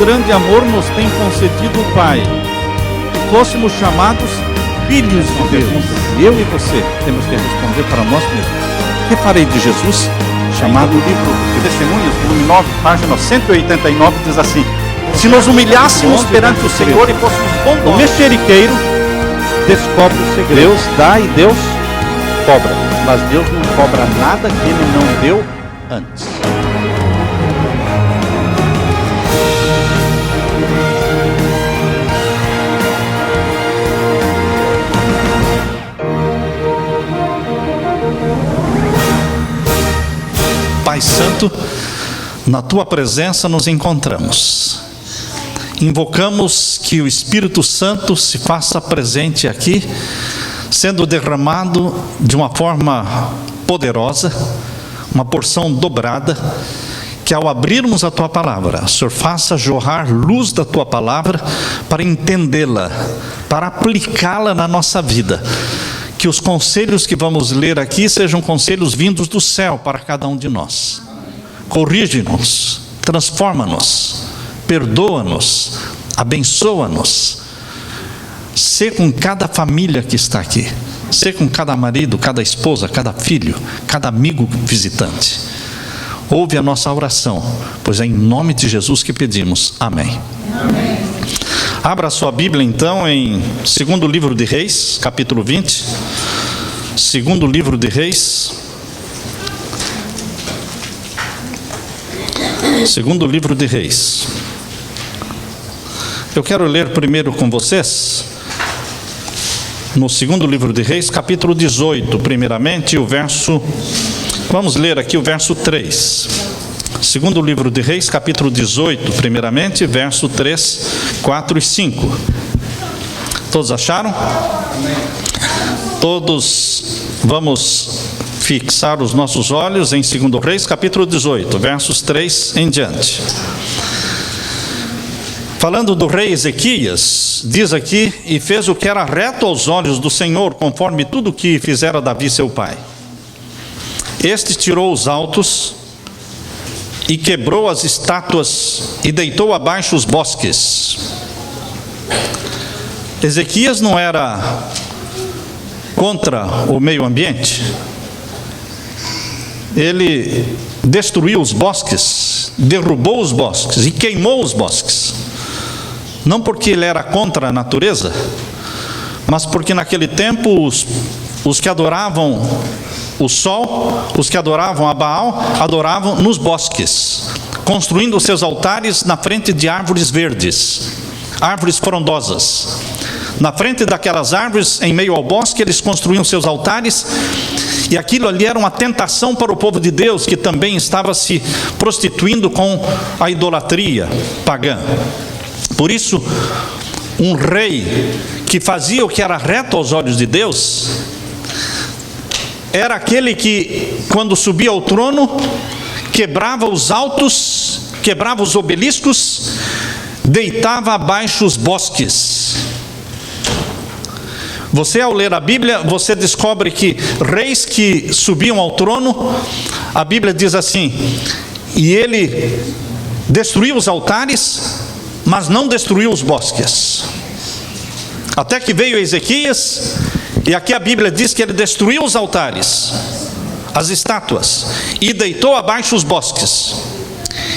grande amor nos tem concedido o Pai, que fôssemos chamados filhos de Deus. Eu e você temos que responder para nós mesmos: que farei de Jesus? Chamado livro de Testemunhos, volume 9, página 189, diz assim: se nos humilhássemos perante o Senhor e fôssemos bondosos, o mexeriqueiro descobre o segredo. Deus dá e Deus cobra, mas Deus não cobra nada que Ele não deu antes. Pai Santo, na Tua presença nos encontramos. Invocamos que o Espírito Santo se faça presente aqui, sendo derramado de uma forma poderosa, uma porção dobrada, que ao abrirmos a Tua palavra, o Senhor faça jorrar luz da Tua palavra para entendê-la, para aplicá-la na nossa vida. Que os conselhos que vamos ler aqui sejam conselhos vindos do céu para cada um de nós. Corrige-nos, transforma-nos, perdoa-nos, abençoa-nos. Sê com cada família que está aqui, sê com cada marido, cada esposa, cada filho, cada amigo visitante. Ouve a nossa oração, pois é em nome de Jesus que pedimos. Amém. Amém. Abra a sua Bíblia então em 2º livro de Reis, capítulo 20. 2º livro de Reis. 2º livro de Reis. Eu quero ler primeiro com vocês, no 2º livro de Reis, capítulo 18, primeiramente, o verso... Vamos ler aqui o verso 3. 2º livro de Reis, capítulo 18, primeiramente, verso 3, 4 e 5. Todos acharam? Todos vamos fixar os nossos olhos em 2º Reis, capítulo 18, versos 3 em diante. Falando do rei Ezequias, diz aqui: e fez o que era reto aos olhos do Senhor, conforme tudo o que fizera Davi seu pai. Este tirou os altos e quebrou as estátuas e deitou abaixo os bosques. Ezequias não era contra o meio ambiente. Ele destruiu os bosques, derrubou os bosques e queimou os bosques. Não porque ele era contra a natureza, mas porque naquele tempo os que adoravam o sol, os que adoravam a Baal, adoravam nos bosques, construindo seus altares na frente de árvores verdes, árvores frondosas. Na frente daquelas árvores, em meio ao bosque, eles construíam seus altares, e aquilo ali era uma tentação para o povo de Deus, que também estava se prostituindo com a idolatria pagã. Por isso, um rei que fazia o que era reto aos olhos de Deus, era aquele que, quando subia ao trono, quebrava os altos, quebrava os obeliscos, deitava abaixo os bosques. Você, ao ler a Bíblia, você descobre que reis que subiam ao trono, a Bíblia diz assim: e ele destruiu os altares, mas não destruiu os bosques. Até que veio Ezequias, e aqui a Bíblia diz que ele destruiu os altares, as estátuas, e deitou abaixo os bosques,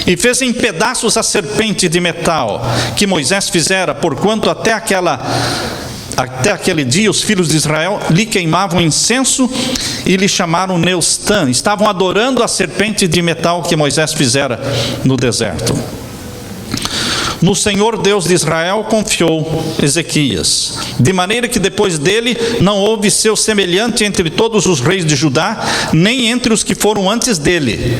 e fez em pedaços a serpente de metal que Moisés fizera, porquanto até aquele dia os filhos de Israel lhe queimavam incenso e lhe chamaram Neustã. Estavam adorando a serpente de metal que Moisés fizera no deserto. No Senhor Deus de Israel confiou Ezequias, de maneira que depois dele não houve seu semelhante entre todos os reis de Judá, nem entre os que foram antes dele.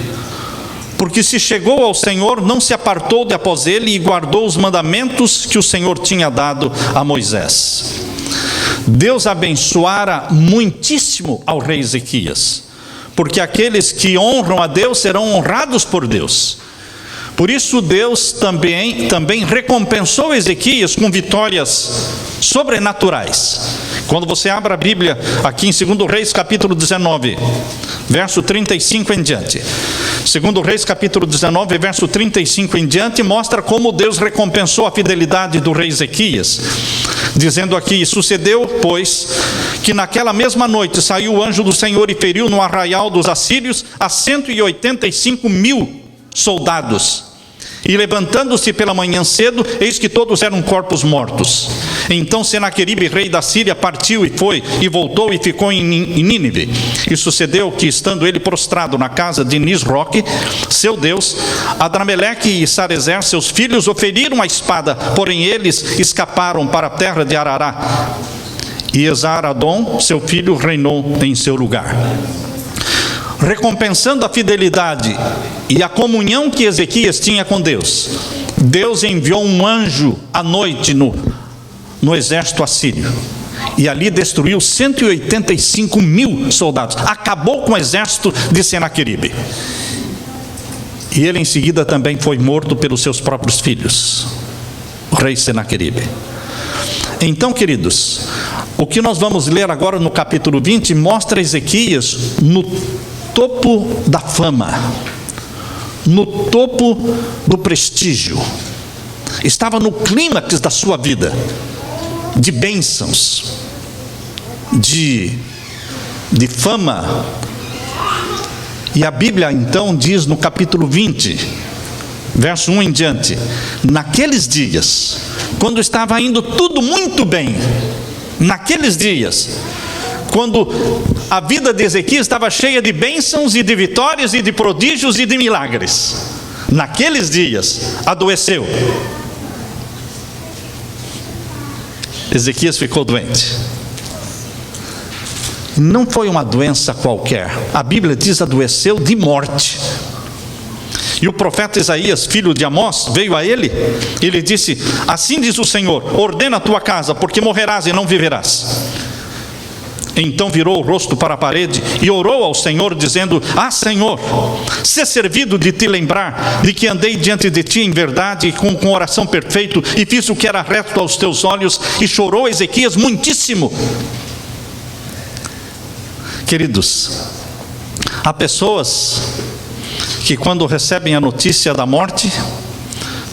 Porque se chegou ao Senhor, não se apartou de após ele e guardou os mandamentos que o Senhor tinha dado a Moisés. Deus abençoara muitíssimo ao rei Ezequias, porque aqueles que honram a Deus serão honrados por Deus. Por isso Deus também recompensou Ezequias com vitórias sobrenaturais. Quando você abre a Bíblia aqui em 2 Reis capítulo 19, verso 35 em diante. Segundo Reis, capítulo 19, verso 35 em diante, mostra como Deus recompensou a fidelidade do rei Ezequias, dizendo aqui: sucedeu, pois, que naquela mesma noite saiu o anjo do Senhor e feriu no arraial dos assírios a 185.000 soldados. E levantando-se pela manhã cedo, eis que todos eram corpos mortos. Então Senaqueribe, rei da Síria, partiu e foi, e voltou e ficou em Nínive. E sucedeu que, estando ele prostrado na casa de Nisroque, seu Deus, Adrameleque e Sarezer, seus filhos, o feriram a espada, porém eles escaparam para a terra de Arará. E Esar-Adom, seu filho, reinou em seu lugar. Recompensando a fidelidade e a comunhão que Ezequias tinha com Deus, Deus enviou um anjo à noite no exército assírio, e ali destruiu 185.000 soldados, acabou com o exército de Senaqueribe. E ele em seguida também foi morto pelos seus próprios filhos, o rei Senaqueribe. Então, queridos, o que nós vamos ler agora no capítulo 20 mostra Ezequias no topo da fama, no topo do prestígio. Estava no clímax da sua vida, de bênçãos, de fama. E a Bíblia então diz no capítulo 20, verso 1 em diante: naqueles dias, quando estava indo tudo muito bem, naqueles dias, quando a vida de Ezequias estava cheia de bênçãos e de vitórias e de prodígios e de milagres, naqueles dias adoeceu. Ezequias ficou doente. Não foi uma doença qualquer, a Bíblia diz adoeceu de morte. E o profeta Isaías, filho de Amós, veio a ele e lhe disse: assim diz o Senhor, ordena a tua casa, porque morrerás e não viverás. Então virou o rosto para a parede e orou ao Senhor, dizendo: ah, Senhor, se servido de te lembrar de que andei diante de ti em verdade e com coração perfeito, e fiz o que era reto aos teus olhos. E chorou Ezequias muitíssimo. Queridos, há pessoas que quando recebem a notícia da morte,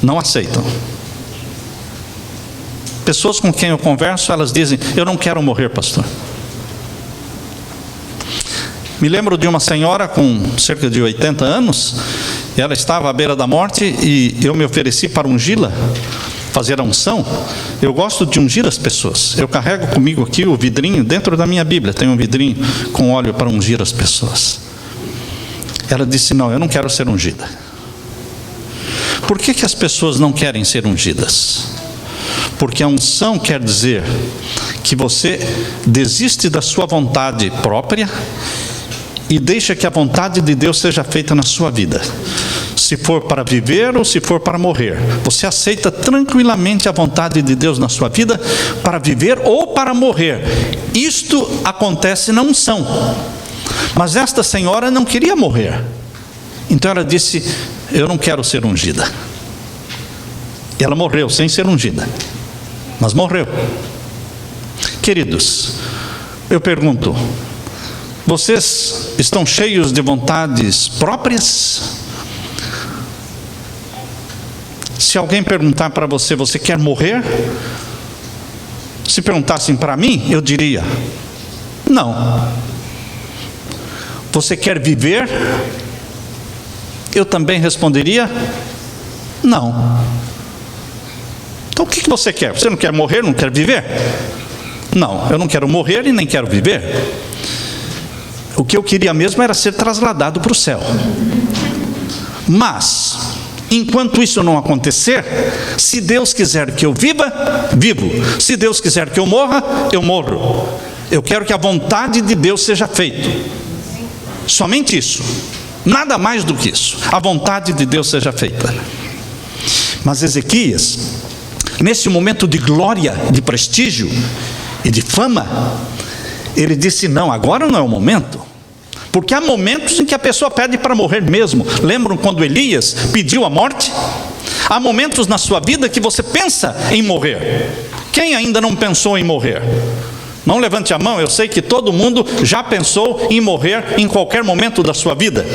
não aceitam. Pessoas com quem eu converso, elas dizem: eu não quero morrer, pastor. Me lembro de uma senhora com cerca de 80 anos, ela estava à beira da morte e eu me ofereci para ungí-la, fazer a unção. Eu gosto de ungir as pessoas. Eu carrego comigo aqui o vidrinho, dentro da minha Bíblia tem um vidrinho com óleo para ungir as pessoas. Ela disse: não, eu não quero ser ungida. Por que as pessoas não querem ser ungidas? Porque a unção quer dizer que você desiste da sua vontade própria e deixa que a vontade de Deus seja feita na sua vida. Se for para viver ou se for para morrer, você aceita tranquilamente a vontade de Deus na sua vida para viver ou para morrer. Isto acontece na unção. Mas esta senhora não queria morrer. Então ela disse: eu não quero ser ungida. E ela morreu sem ser ungida, mas morreu. Queridos, eu pergunto: vocês estão cheios de vontades próprias? Se alguém perguntar para você: você quer morrer? Se perguntassem para mim, eu diria: não. Você quer viver? Eu também responderia: não. Então o que você quer? Você não quer morrer, não quer viver? Não, eu não quero morrer e nem quero viver. O que eu queria mesmo era ser trasladado para o céu. Mas, enquanto isso não acontecer, se Deus quiser que eu viva, vivo. Se Deus quiser que eu morra, eu morro. Eu quero que a vontade de Deus seja feita. Somente isso. Nada mais do que isso. A vontade de Deus seja feita. Mas Ezequias, nesse momento de glória, de prestígio e de fama, ele disse: não, agora não é o momento. Porque há momentos em que a pessoa pede para morrer mesmo. Lembram quando Elias pediu a morte? Há momentos na sua vida que você pensa em morrer. Quem ainda não pensou em morrer? Não levante a mão, eu sei que todo mundo já pensou em morrer em qualquer momento da sua vida.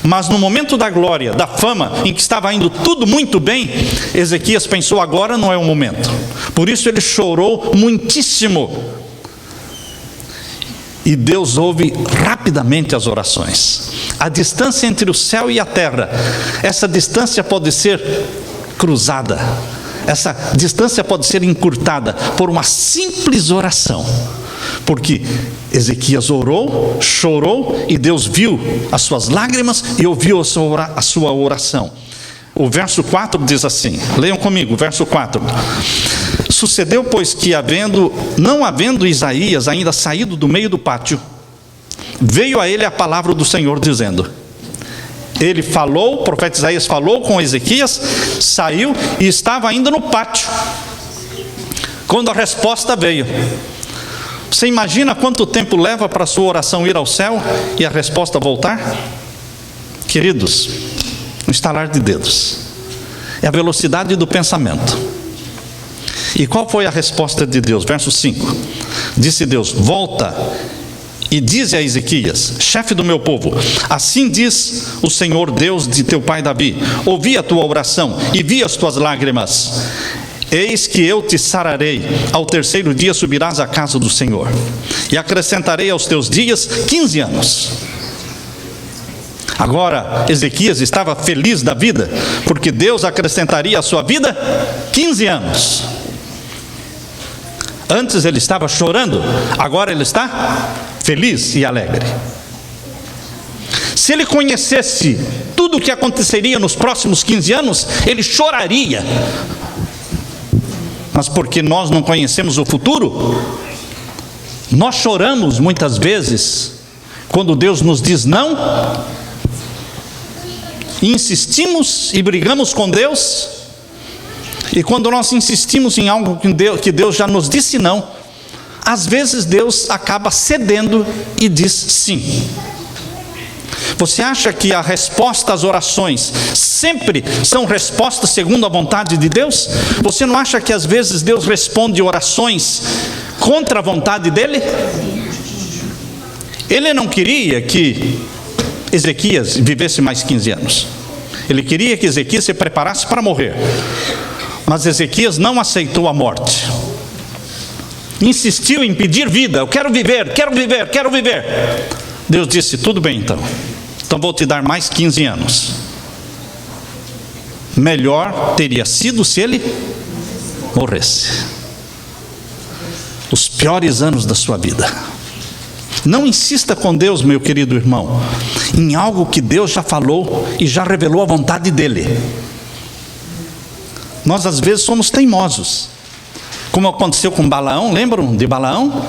Mas no momento da glória, da fama, em que estava indo tudo muito bem, Ezequias pensou: agora não é o momento. Por isso ele chorou muitíssimo. E Deus ouve rapidamente as orações. A distância entre o céu e a terra, essa distância pode ser cruzada, essa distância pode ser encurtada por uma simples oração. Porque Ezequias orou, chorou, e Deus viu as suas lágrimas e ouviu a sua oração. O verso 4 diz assim, leiam comigo, verso 4. Sucedeu, pois, que não havendo Isaías ainda saído do meio do pátio, veio a ele a palavra do Senhor, dizendo... Ele falou, o profeta Isaías falou com Ezequias, saiu e estava ainda no pátio, quando a resposta veio. Você imagina quanto tempo leva para a sua oração ir ao céu e a resposta voltar? Queridos, um estalar de dedos. É a velocidade do pensamento. E qual foi a resposta de Deus? Verso 5. Disse Deus: volta e dize a Ezequias, chefe do meu povo, assim diz o Senhor Deus de teu pai Davi: ouvi a tua oração e vi as tuas lágrimas. Eis que eu te sararei, ao terceiro dia subirás à casa do Senhor, e acrescentarei aos teus dias 15 anos. Agora Ezequias estava feliz da vida, porque Deus acrescentaria à sua vida 15 anos. Antes ele estava chorando, agora ele está feliz e alegre. Se ele conhecesse tudo o que aconteceria nos próximos 15 anos, ele choraria. Mas porque nós não conhecemos o futuro, nós choramos muitas vezes quando Deus nos diz não, e insistimos e brigamos com Deus. E quando nós insistimos em algo que Deus já nos disse não, às vezes Deus acaba cedendo e diz sim. Você acha que a resposta às orações sempre são respostas segundo a vontade de Deus? Você não acha que às vezes Deus responde orações contra a vontade dele? Ele não queria que Ezequias vivesse mais 15 anos. Ele queria que Ezequias se preparasse para morrer. Mas Ezequias não aceitou a morte. Insistiu em pedir vida. Eu quero viver, quero viver, quero viver. Deus disse: tudo bem então. Então vou te dar mais 15 anos. Melhor teria sido se ele morresse. Os piores anos da sua vida. Não insista com Deus, meu querido irmão, em algo que Deus já falou e já revelou a vontade dele. Nós às vezes somos teimosos, como aconteceu com Balaão. Lembram de Balaão?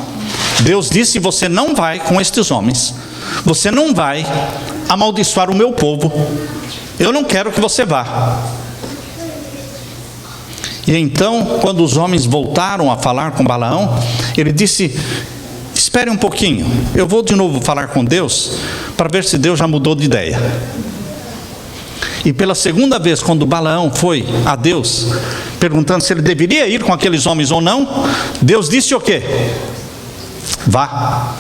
Deus disse: você não vai com estes homens, você não vai amaldiçoar o meu povo, eu não quero que você vá. E então, quando os homens voltaram a falar com Balaão, ele disse: espere um pouquinho, eu vou de novo falar com Deus, para ver se Deus já mudou de ideia. E pela segunda vez, quando Balaão foi a Deus, perguntando se ele deveria ir com aqueles homens ou não, Deus disse o quê? Vá.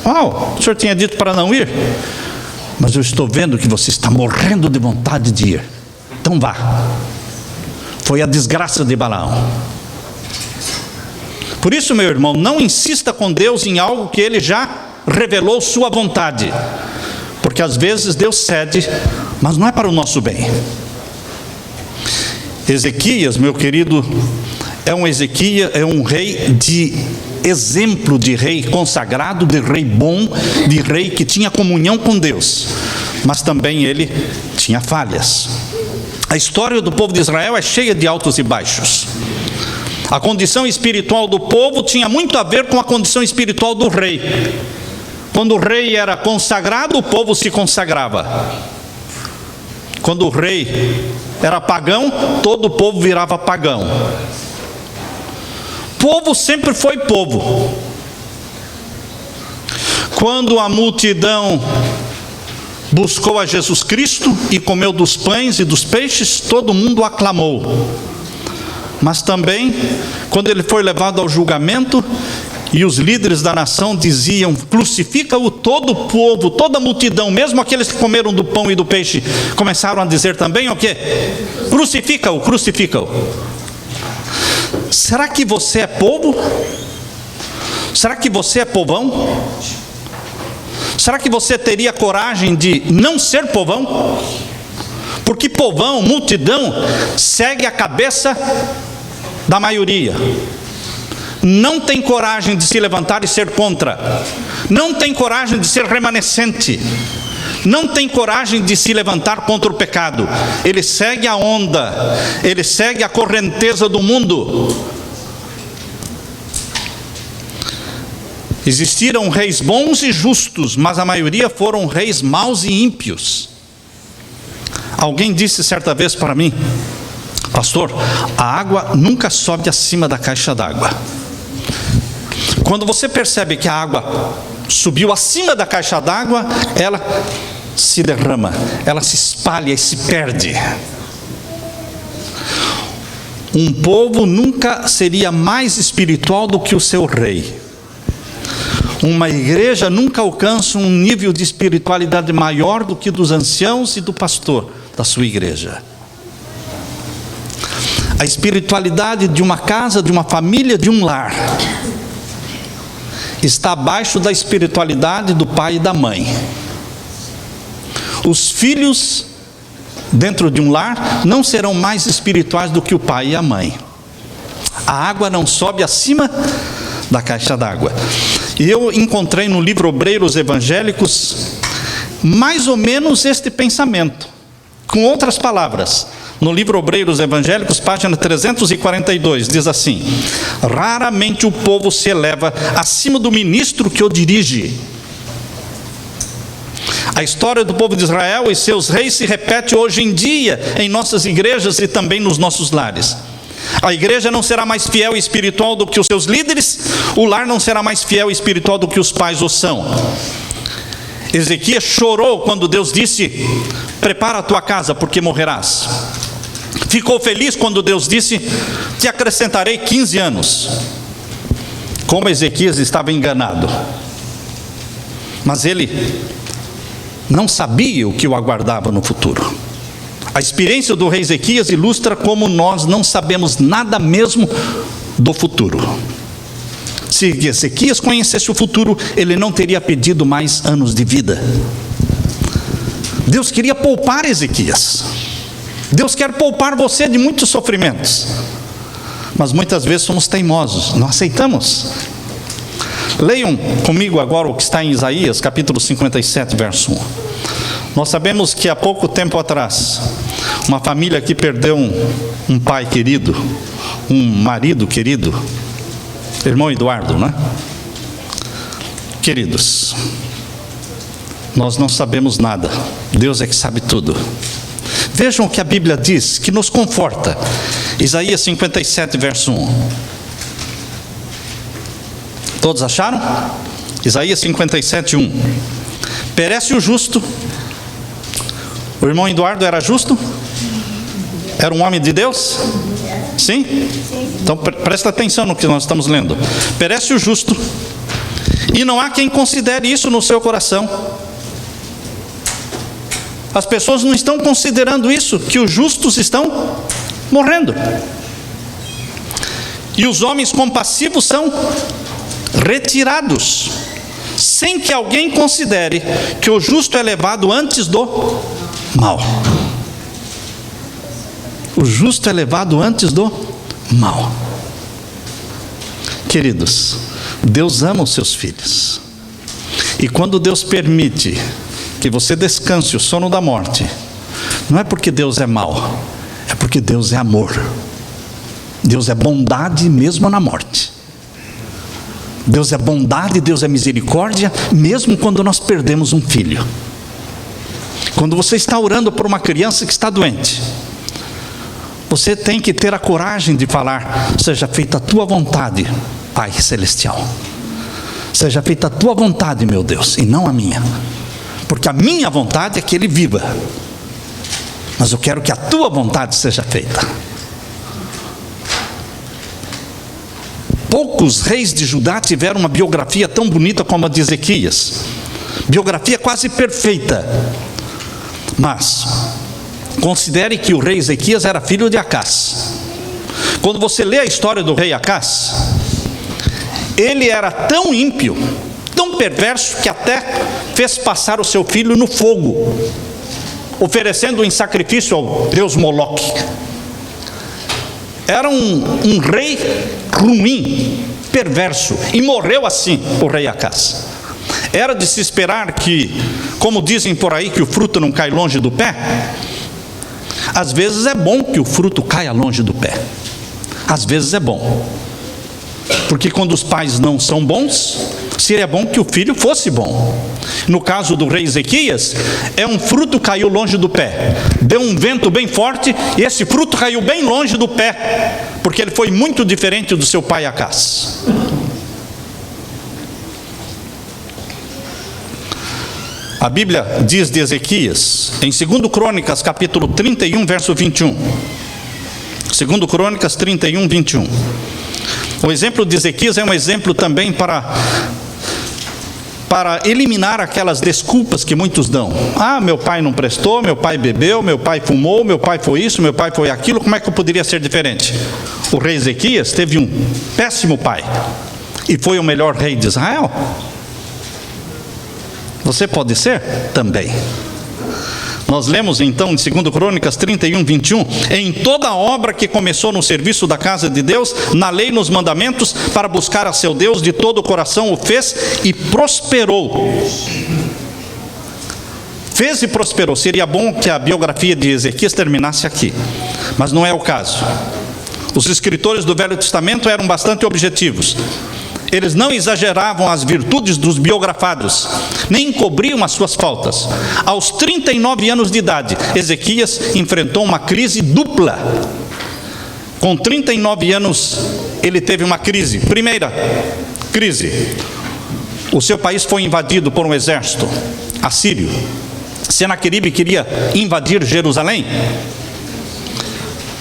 Uau, o senhor tinha dito para não ir, mas eu estou vendo que você está morrendo de vontade de ir, então vá. Foi a desgraça de Balaão. Por isso, meu irmão, não insista com Deus em algo que Ele já revelou sua vontade, porque às vezes Deus cede, mas não é para o nosso bem. Ezequias, meu querido, é um rei de exemplo, de rei consagrado, de rei bom, de rei que tinha comunhão com Deus, mas também ele tinha falhas. A história do povo de Israel é cheia de altos e baixos. A condição espiritual do povo tinha muito a ver com a condição espiritual do rei. Quando o rei era consagrado, o povo se consagrava. Quando o rei era pagão, todo o povo virava pagão. Povo sempre foi povo. Quando a multidão buscou a Jesus Cristo e comeu dos pães e dos peixes, todo mundo aclamou. Mas também, quando ele foi levado ao julgamento E os líderes da nação diziam: crucifica-o. Todo o povo, toda a multidão, mesmo aqueles que comeram do pão e do peixe, começaram a dizer também o quê? Crucifica-o, crucifica-o. Será que você é povo? Será que você é povão? Será que você teria coragem de não ser povão? Porque povão, multidão, segue a cabeça da maioria. Não tem coragem de se levantar e ser contra. Não tem coragem de ser remanescente. Não tem coragem de se levantar contra o pecado. Ele segue a onda, ele segue a correnteza do mundo. Existiram reis bons e justos, mas a maioria foram reis maus e ímpios. Alguém disse certa vez para mim: pastor, a água nunca sobe acima da caixa d'água. Quando você percebe que a água subiu acima da caixa d'água, ela se derrama, ela se espalha e se perde. Um povo nunca seria mais espiritual do que o seu rei. Uma igreja nunca alcança um nível de espiritualidade maior do que dos anciãos e do pastor da sua igreja. A espiritualidade de uma casa, de uma família, de um lar, está abaixo da espiritualidade do pai e da mãe. Os filhos dentro de um lar não serão mais espirituais do que o pai e a mãe. A água não sobe acima da caixa d'água. E eu encontrei no livro Obreiros Evangélicos mais ou menos este pensamento, com outras palavras. No livro Obreiros Evangélicos, página 342, diz assim: raramente o povo se eleva acima do ministro que o dirige. A história do povo de Israel e seus reis se repete hoje em dia em nossas igrejas e também nos nossos lares. A igreja não será mais fiel e espiritual do que os seus líderes, o lar não será mais fiel e espiritual do que os pais o são. Ezequias chorou quando Deus disse: prepara a tua casa porque morrerás. Ficou feliz quando Deus disse: te acrescentarei 15 anos. Como Ezequias estava enganado. Mas ele não sabia o que o aguardava no futuro. A experiência do rei Ezequias ilustra como nós não sabemos nada mesmo do futuro. Se Ezequias conhecesse o futuro, ele não teria pedido mais anos de vida. Deus queria poupar Ezequias. Deus quer poupar você de muitos sofrimentos. Mas muitas vezes somos teimosos, não aceitamos. Leiam comigo agora o que está em Isaías, capítulo 57, verso 1. Nós sabemos que há pouco tempo atrás, uma família que perdeu um pai querido, um marido querido, irmão Eduardo, né? Queridos, nós não sabemos nada, Deus é que sabe tudo. Vejam o que a Bíblia diz, que nos conforta. Isaías 57, verso 1. Todos acharam? Isaías 57, 1. Perece o justo. O irmão Eduardo era justo? Era um homem de Deus? Sim? Então presta atenção no que nós estamos lendo. Perece o justo, e não há quem considere isso no seu coração. As pessoas não estão considerando isso, que os justos estão morrendo. E os homens compassivos são retirados, sem que alguém considere que o justo é levado antes do mal. O justo é levado antes do mal. Queridos, Deus ama os seus filhos. E quando Deus permite que você descanse o sono da morte, não é porque Deus é mau, é porque Deus é amor. Deus é bondade mesmo na morte. Deus é bondade, Deus é misericórdia, mesmo quando nós perdemos um filho. Quando você está orando por uma criança que está doente, você tem que ter a coragem de falar: seja feita a tua vontade, Pai Celestial. Seja feita a tua vontade, meu Deus, e não a minha. Porque a minha vontade é que ele viva, mas eu quero que a tua vontade seja feita. Poucos reis de Judá tiveram uma biografia tão bonita como a de Ezequias. Biografia quase perfeita. Mas considere que o rei Ezequias era filho de Acás. Quando você lê a história do rei Acás, ele era tão ímpio, tão perverso, que até fez passar o seu filho no fogo, oferecendo em sacrifício ao deus Moloque. Era um rei ruim, perverso, e morreu assim o rei Acás. Era de se esperar que, como dizem por aí, que o fruto não cai longe do pé. Às vezes é bom que o fruto caia longe do pé. Às vezes é bom. Porque quando os pais não são bons, seria bom que o filho fosse bom. No caso do rei Ezequias, um fruto caiu longe do pé. Deu um vento bem forte e esse fruto caiu bem longe do pé, porque ele foi muito diferente do seu pai Acás. A Bíblia diz de Ezequias, em 2 Crônicas, capítulo 31, verso 21. 2 Crônicas 31, 21. O exemplo de Ezequias é um exemplo também para eliminar aquelas desculpas que muitos dão. Ah, meu pai não prestou, meu pai bebeu, meu pai fumou, meu pai foi isso, meu pai foi aquilo. Como é que eu poderia ser diferente? O rei Ezequias teve um péssimo pai e foi o melhor rei de Israel. Você pode ser também. Nós lemos então em 2 Crônicas 31, 21, em toda a obra que começou no serviço da casa de Deus, na lei e nos mandamentos, para buscar a seu Deus de todo o coração, o fez e prosperou. Fez e prosperou. Seria bom que a biografia de Ezequias terminasse aqui, mas não é o caso. Os escritores do Velho Testamento eram bastante objetivos. Eles não exageravam as virtudes dos biografados, nem encobriam as suas faltas. Aos 39 anos de idade, Ezequias enfrentou uma crise dupla. Com 39 anos, ele teve uma crise. Primeira crise: o seu país foi invadido por um exército assírio. Senaqueribe queria invadir Jerusalém,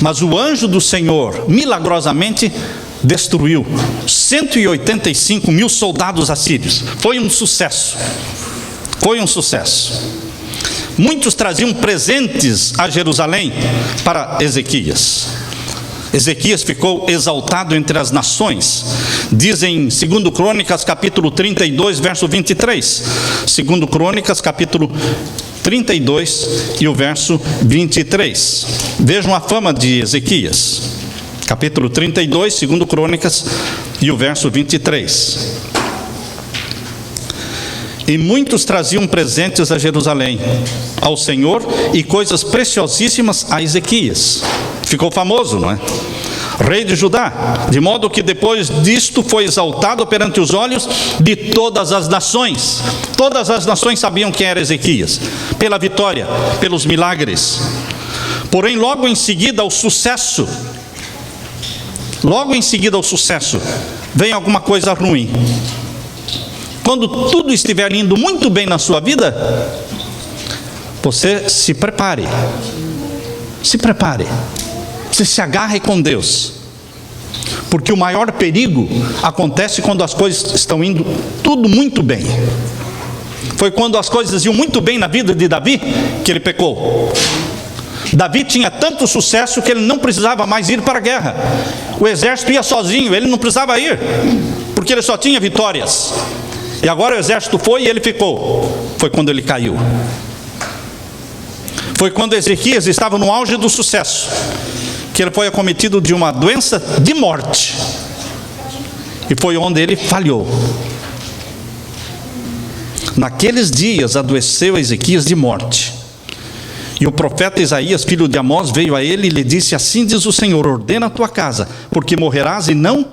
mas o anjo do Senhor, milagrosamente, destruiu 185 mil soldados assírios. Foi um sucesso. Foi um sucesso. Muitos traziam presentes a Jerusalém para Ezequias. Ezequias ficou exaltado entre as nações. Dizem em 2 Crônicas capítulo 32, verso 23. 2 Crônicas capítulo 32 e o verso 23. Vejam a fama de Ezequias. Capítulo 32, 2 Crônicas, e o verso 23. E muitos traziam presentes a Jerusalém, ao Senhor, e coisas preciosíssimas a Ezequias. Ficou famoso, não é? Rei de Judá, de modo que depois disto foi exaltado perante os olhos de todas as nações. Todas as nações sabiam quem era Ezequias, pela vitória, pelos milagres. Porém, logo em seguida ao sucesso, vem alguma coisa ruim. Quando tudo estiver indo muito bem na sua vida, você se prepare. Você se agarre com Deus, porque o maior perigo acontece quando as coisas estão indo tudo muito bem. Foi quando as coisas iam muito bem na vida de Davi que ele pecou. Davi tinha tanto sucesso que ele não precisava mais ir para a guerra. O exército ia sozinho, ele não precisava ir, porque ele só tinha vitórias. E agora o exército foi e ele ficou. Foi quando ele caiu. Foi quando Ezequias estava no auge do sucesso que ele foi acometido de uma doença de morte. E foi onde ele falhou. Naqueles dias adoeceu Ezequias de morte. E o profeta Isaías, filho de Amós, veio a ele e lhe disse: assim diz o Senhor, ordena a tua casa, porque morrerás e não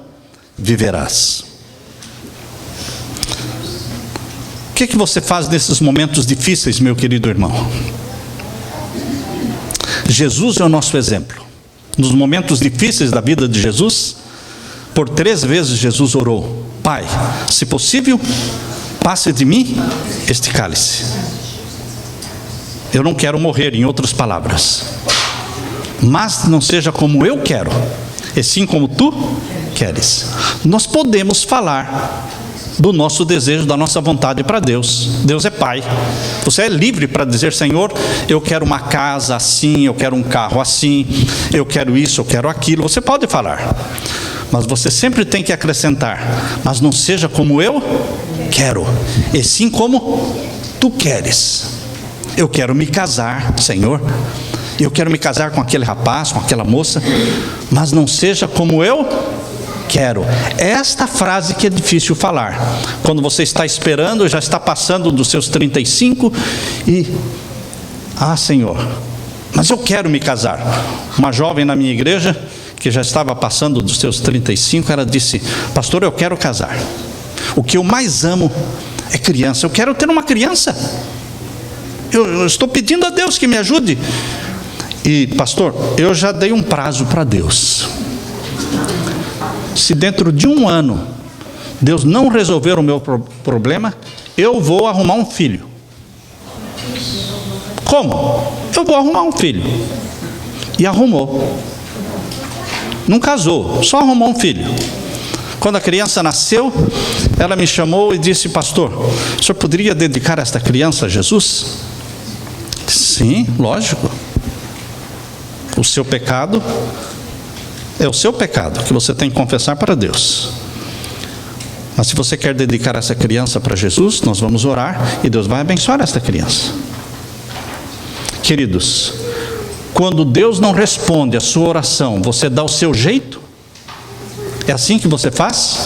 viverás. O que você faz nesses momentos difíceis, meu querido irmão? Jesus é o nosso exemplo. Nos momentos difíceis da vida de Jesus, por 3 vezes Jesus orou: Pai, se possível, passe de mim este cálice. Eu não quero morrer, em outras palavras, mas não seja como eu quero, e sim como tu queres. Nós podemos falar do nosso desejo, da nossa vontade para Deus. Deus é Pai. Você é livre para dizer: Senhor, eu quero uma casa assim, eu quero um carro assim, eu quero isso, eu quero aquilo. Você pode falar, mas você sempre tem que acrescentar: mas não seja como eu quero, e sim como tu queres. Eu quero me casar, Senhor, eu quero me casar com aquele rapaz, com aquela moça, mas não seja como eu quero. Esta frase que é difícil falar, quando você está esperando, já está passando dos seus 35 e... Senhor, mas eu quero me casar. Uma jovem na minha igreja, que já estava passando dos seus 35, ela disse: pastor, eu quero casar. O que eu mais amo é criança. Eu quero ter uma criança. Eu estou pedindo a Deus que me ajude. E pastor, eu já dei um prazo para Deus. Se dentro de 1 ano Deus não resolver o meu problema, eu vou arrumar um filho. Como? Eu vou arrumar um filho. E arrumou. Não casou, só arrumou um filho. Quando a criança nasceu, ela me chamou e disse: pastor, o senhor poderia dedicar esta criança a Jesus? Sim, lógico. O seu pecado é o seu pecado, que você tem que confessar para Deus. Mas se você quer dedicar essa criança para Jesus, nós vamos orar e Deus vai abençoar esta criança. Queridos, quando Deus não responde a sua oração, você dá o seu jeito? É assim que você faz?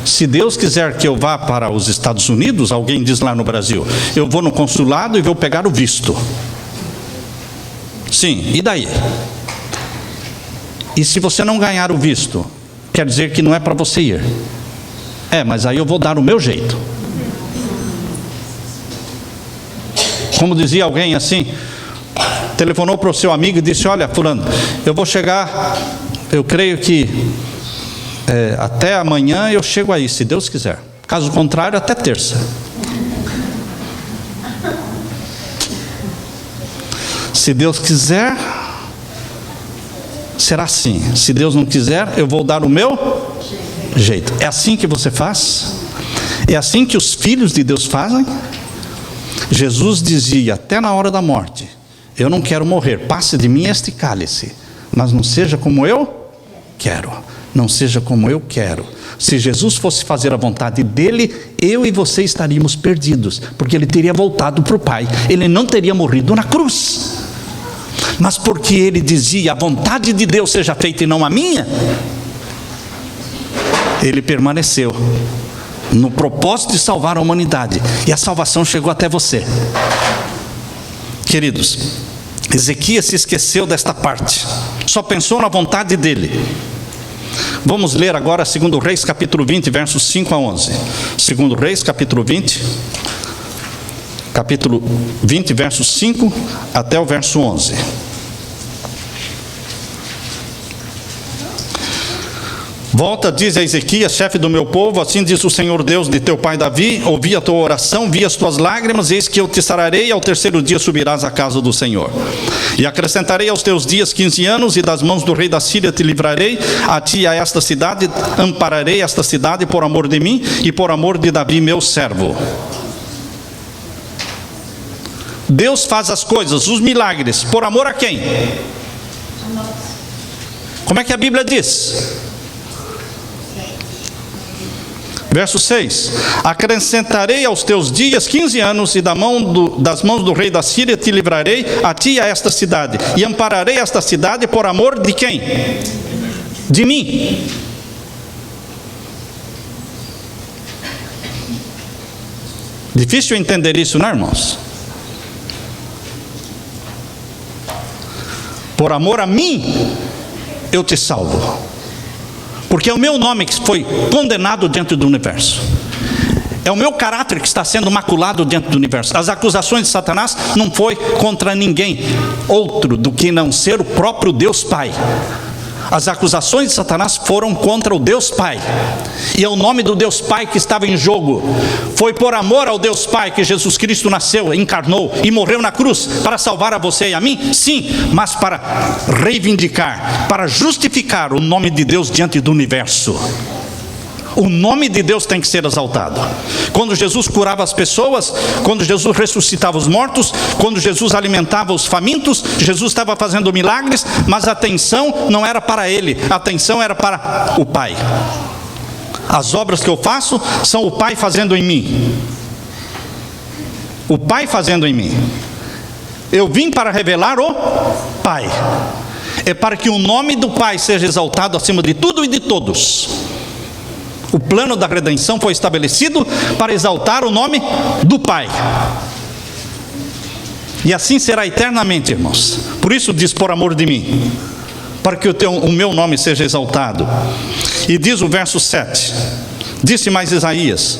Se Deus quiser que eu vá para os Estados Unidos, alguém diz lá no Brasil, eu vou no consulado e vou pegar o visto. Sim, e daí? E se você não ganhar o visto, quer dizer que não é para você ir. Mas aí eu vou dar o meu jeito. Como dizia alguém assim, telefonou para o seu amigo e disse: olha, fulano, eu vou chegar, eu creio que até amanhã eu chego aí, se Deus quiser. Caso contrário, até terça. Se Deus quiser, será assim. Se Deus não quiser, eu vou dar o meu jeito. É assim que você faz? É assim que os filhos de Deus fazem? Jesus dizia até na hora da morte: eu não quero morrer, passe de mim este cálice, mas não seja como eu quero, não seja como eu quero. Se Jesus fosse fazer a vontade dele, eu e você estaríamos perdidos, porque ele teria voltado para o Pai, ele não teria morrido na cruz. Mas porque ele dizia: a vontade de Deus seja feita e não a minha, ele permaneceu no propósito de salvar a humanidade, e a salvação chegou até você. Queridos, Ezequias se esqueceu desta parte, só pensou na vontade dele. Vamos ler agora 2 Reis capítulo 20, versos 5 a 11. 2 Reis capítulo 20, versos 5 até o verso 11. Volta, diz a Ezequias, chefe do meu povo: assim diz o Senhor Deus de teu pai Davi: ouvi a tua oração, vi as tuas lágrimas, eis que eu te sararei, e ao terceiro dia subirás à casa do Senhor. E acrescentarei aos teus dias 15 anos, e das mãos do rei da Síria te livrarei, a ti e a esta cidade ampararei esta cidade por amor de mim e por amor de Davi meu servo. Deus faz as coisas, os milagres, por amor a quem? Como é que a Bíblia diz? Verso 6: acrescentarei aos teus dias 15 anos, e das mãos do rei da Síria te livrarei, a ti e a esta cidade, e ampararei esta cidade por amor de quem? De mim. Difícil entender isso, não é, irmãos? Por amor a mim, eu te salvo. Porque é o meu nome que foi condenado dentro do universo. É o meu caráter que está sendo maculado dentro do universo. As acusações de Satanás não foi contra ninguém outro do que não ser o próprio Deus Pai. As acusações de Satanás foram contra o Deus Pai. E é o nome do Deus Pai que estava em jogo. Foi por amor ao Deus Pai que Jesus Cristo nasceu, encarnou e morreu na cruz para salvar a você e a mim? Sim, mas para reivindicar, para justificar o nome de Deus diante do universo. O nome de Deus tem que ser exaltado. Quando Jesus curava as pessoas, quando Jesus ressuscitava os mortos, quando Jesus alimentava os famintos, Jesus estava fazendo milagres, mas a atenção não era para Ele, a atenção era para o Pai. As obras que eu faço são o Pai fazendo em mim. O Pai fazendo em mim. Eu vim para revelar o Pai. É para que o nome do Pai seja exaltado acima de tudo e de todos. O plano da redenção foi estabelecido para exaltar o nome do Pai. E assim será eternamente, irmãos. Por isso diz, por amor de mim, para que o meu nome seja exaltado. E diz o verso 7, disse mais Isaías: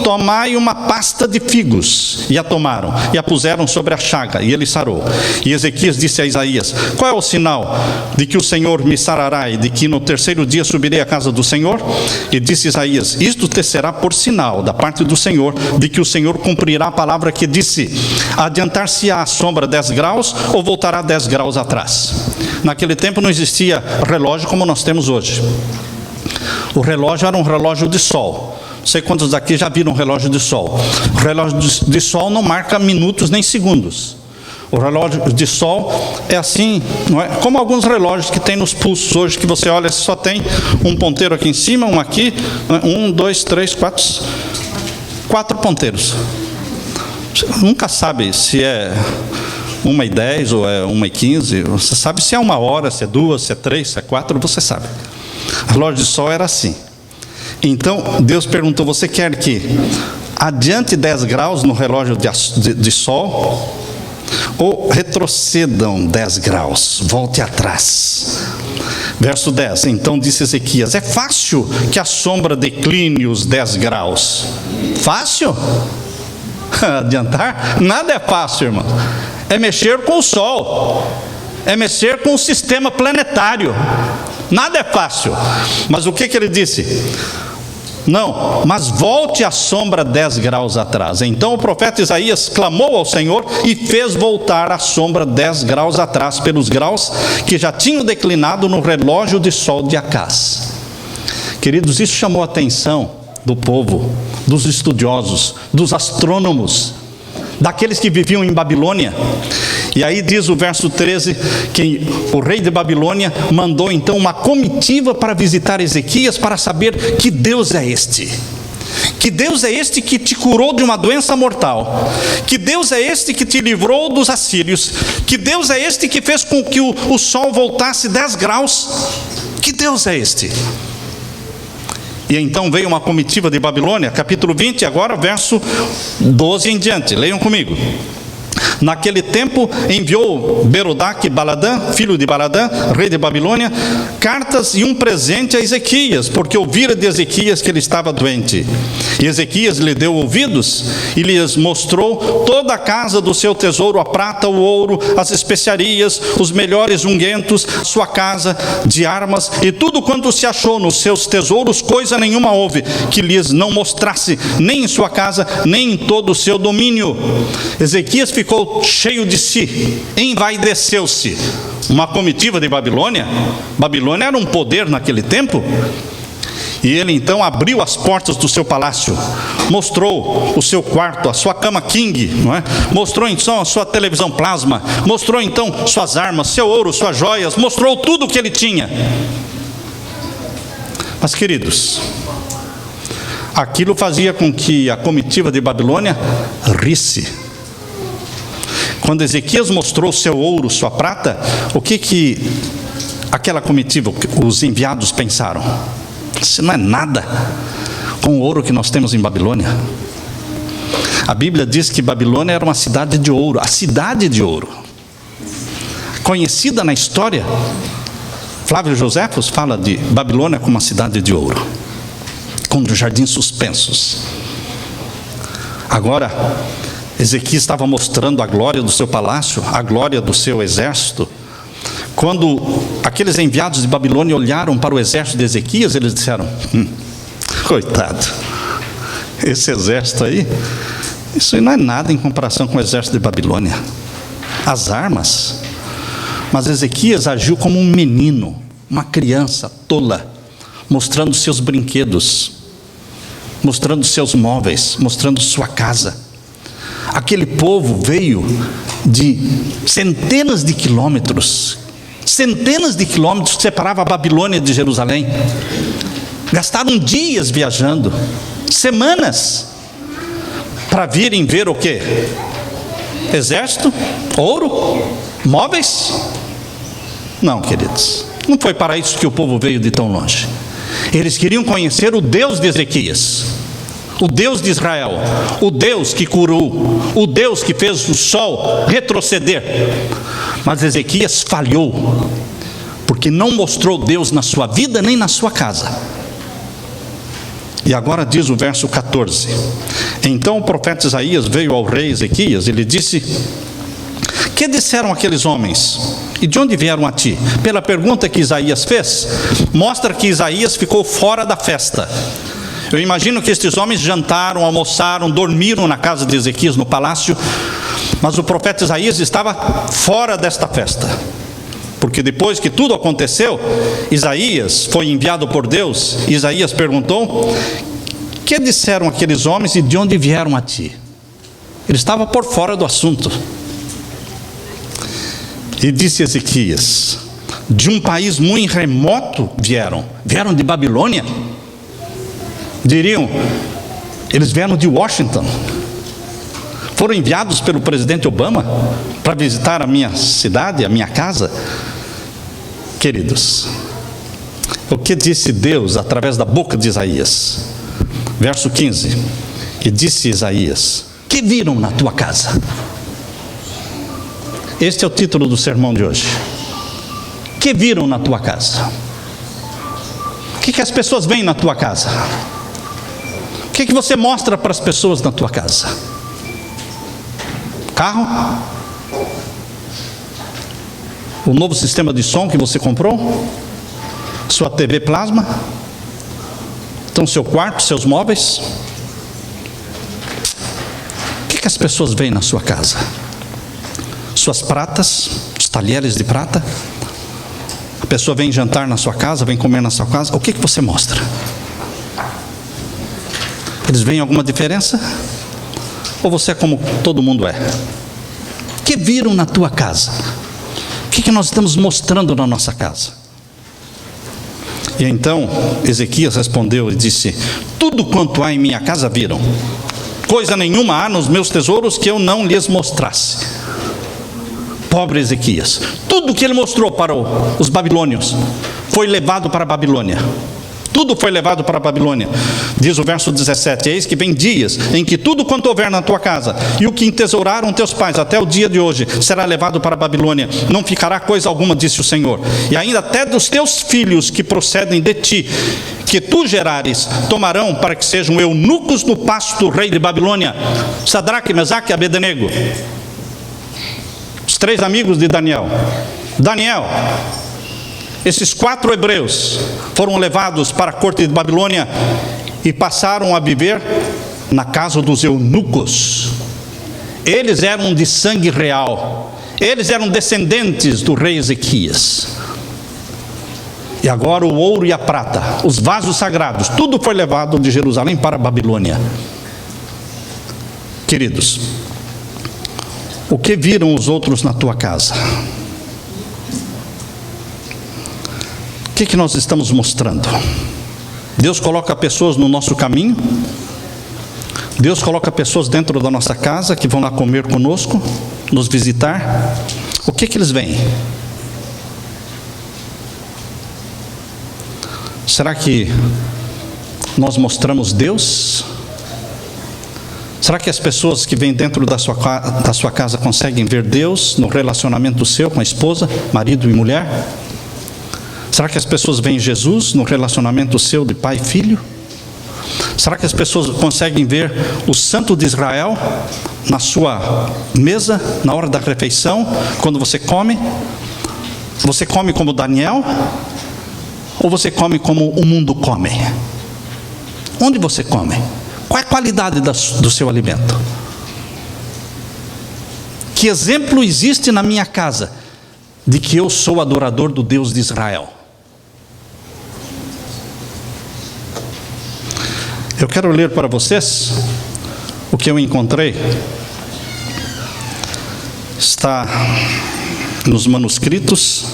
tomai uma pasta de figos. E a tomaram, e a puseram sobre a chaga, e ele sarou. E Ezequias disse a Isaías: qual é o sinal de que o Senhor me sarará, e de que no terceiro dia subirei à casa do Senhor? E disse Isaías: isto te será por sinal da parte do Senhor, de que o Senhor cumprirá a palavra que disse: adiantar-se-á a sombra 10 graus, ou voltará 10 graus atrás. Naquele tempo não existia relógio como nós temos hoje. O relógio era um relógio de sol. Não sei quantos daqui já viram um relógio de sol. O relógio de sol não marca minutos nem segundos. O relógio de sol é assim, não é? Como alguns relógios que tem nos pulsos hoje, que você olha, só tem um ponteiro aqui em cima, um aqui, 1, 2, 3, 4 ponteiros. Você nunca sabe se é 1h10 ou é 1h15. Você sabe se é 1 hora, se é 2, se é 3, se é 4, você sabe. O relógio de sol era assim. Então Deus perguntou: você quer que adiante 10 graus no relógio de sol, ou retrocedam 10 graus, volte atrás? Verso 10, então disse Ezequias: é fácil que a sombra decline os 10 graus. Fácil? Adiantar? Nada é fácil, irmão. É mexer com o sol, é mexer com o sistema planetário. Nada é fácil. Mas o que ele disse? Não, mas volte a sombra 10 graus atrás. Então o profeta Isaías clamou ao Senhor e fez voltar a sombra 10 graus atrás, pelos graus que já tinham declinado no relógio de sol de Acaz. Queridos, isso chamou a atenção do povo, dos estudiosos, dos astrônomos, daqueles que viviam em Babilônia. E aí diz o verso 13 que o rei de Babilônia mandou então uma comitiva para visitar Ezequias, para saber que Deus é este. Que Deus é este que te curou de uma doença mortal. Que Deus é este que te livrou dos assírios. Que Deus é este que fez com que o sol voltasse 10 graus. Que Deus é este? E então veio uma comitiva de Babilônia, capítulo 20, agora verso 12 em diante. Leiam comigo. Naquele tempo enviou Berodaque-Baladã, filho de Baladã, rei de Babilônia, cartas e um presente a Ezequias, porque ouvira de Ezequias que ele estava doente. E Ezequias lhe deu ouvidos e lhes mostrou toda a casa do seu tesouro, a prata, o ouro, as especiarias, os melhores unguentos, sua casa de armas e tudo quanto se achou nos seus tesouros. Coisa nenhuma houve que lhes não mostrasse, nem em sua casa, nem em todo o seu domínio. Ezequias ficou cheio de si, envaideceu-se. Uma comitiva de Babilônia. Babilônia era um poder naquele tempo. E ele então abriu as portas do seu palácio, mostrou o seu quarto, a sua cama king, não é? Mostrou então a sua televisão plasma, mostrou então suas armas, seu ouro, suas joias, mostrou tudo o que ele tinha. Mas queridos, aquilo fazia com que a comitiva de Babilônia risse. Quando Ezequias mostrou seu ouro, sua prata, o que aquela comitiva, os enviados pensaram? Isso não é nada com o ouro que nós temos em Babilônia. A Bíblia diz que Babilônia era uma cidade de ouro, a cidade de ouro, conhecida na história. Flávio Joséfos fala de Babilônia como uma cidade de ouro, com jardins suspensos. Agora, Ezequias estava mostrando a glória do seu palácio, a glória do seu exército, quando aqueles enviados de Babilônia olharam para o exército de Ezequias, eles disseram: coitado, esse exército aí, isso aí não é nada em comparação com o exército de Babilônia. As armas. Mas Ezequias agiu como um menino, uma criança tola, mostrando seus brinquedos, mostrando seus móveis, mostrando sua casa. Aquele povo veio de centenas de quilômetros que separava a Babilônia de Jerusalém. Gastaram dias viajando, semanas, para virem ver o quê? Exército, ouro, móveis? Não, queridos, não foi para isso que o povo veio de tão longe. Eles queriam conhecer o Deus de Ezequias, o Deus de Israel, o Deus que curou, o Deus que fez o sol retroceder. Mas Ezequias falhou, porque não mostrou Deus na sua vida nem na sua casa. E agora diz o verso 14: então o profeta Isaías veio ao rei Ezequias e lhe disse: que disseram aqueles homens? E de onde vieram a ti? Pela pergunta que Isaías fez, mostra que Isaías ficou fora da festa. Eu imagino que estes homens jantaram, almoçaram, dormiram na casa de Ezequias, no palácio, mas o profeta Isaías estava fora desta festa, porque depois que tudo aconteceu, Isaías foi enviado por Deus. Isaías perguntou: que disseram aqueles homens e de onde vieram a ti? Ele estava por fora do assunto. E disse Ezequias: de um país muito remoto vieram de Babilônia. Diriam, eles vieram de Washington, foram enviados pelo presidente Obama para visitar a minha cidade, a minha casa. Queridos, o que disse Deus através da boca de Isaías? Verso 15: e disse Isaías: que viram na tua casa? Este é o título do sermão de hoje. Que viram na tua casa? O que as pessoas veem na tua casa? O que você mostra para as pessoas na tua casa? Carro? O novo sistema de som que você comprou? Sua TV plasma? Então seu quarto, seus móveis? O que as pessoas veem na sua casa? Suas pratas, os talheres de prata? A pessoa vem jantar na sua casa, vem comer na sua casa, o que você mostra? Eles veem alguma diferença? Ou você é como todo mundo é? O que viram na tua casa? O que nós estamos mostrando na nossa casa? E então Ezequias respondeu e disse: tudo quanto há em minha casa viram, coisa nenhuma há nos meus tesouros que eu não lhes mostrasse. Pobre Ezequias, tudo que ele mostrou para os babilônios foi levado para a Babilônia. Tudo foi levado para a Babilônia. Diz o verso 17: eis que vem dias em que tudo quanto houver na tua casa e o que entesouraram teus pais até o dia de hoje será levado para a Babilônia. Não ficará coisa alguma, disse o Senhor. E ainda até dos teus filhos que procedem de ti, que tu gerares, tomarão para que sejam eunucos no pasto do rei de Babilônia. Sadraque, Mesaque e Abednego, os 3 amigos de Daniel. Esses 4 hebreus foram levados para a corte de Babilônia e passaram a viver na casa dos eunucos. Eles eram de sangue real, eles eram descendentes do rei Ezequias. E agora o ouro e a prata, os vasos sagrados, tudo foi levado de Jerusalém para a Babilônia. Queridos, o que viram os outros na tua casa? O que nós estamos mostrando? Deus coloca pessoas no nosso caminho. Deus coloca pessoas dentro da nossa casa que vão lá comer conosco, nos visitar. O que eles veem? Será que nós mostramos Deus? Será que as pessoas que vêm dentro da sua casa conseguem ver Deus no relacionamento seu com a esposa, marido e mulher? Será que as pessoas veem Jesus no relacionamento seu de pai e filho? Será que as pessoas conseguem ver o Santo de Israel na sua mesa, na hora da refeição, quando você come? Você come como Daniel? Ou você come como o mundo come? Onde você come? Qual é a qualidade do seu alimento? Que exemplo existe na minha casa de que eu sou adorador do Deus de Israel? Eu quero ler para vocês o que eu encontrei. Está nos manuscritos,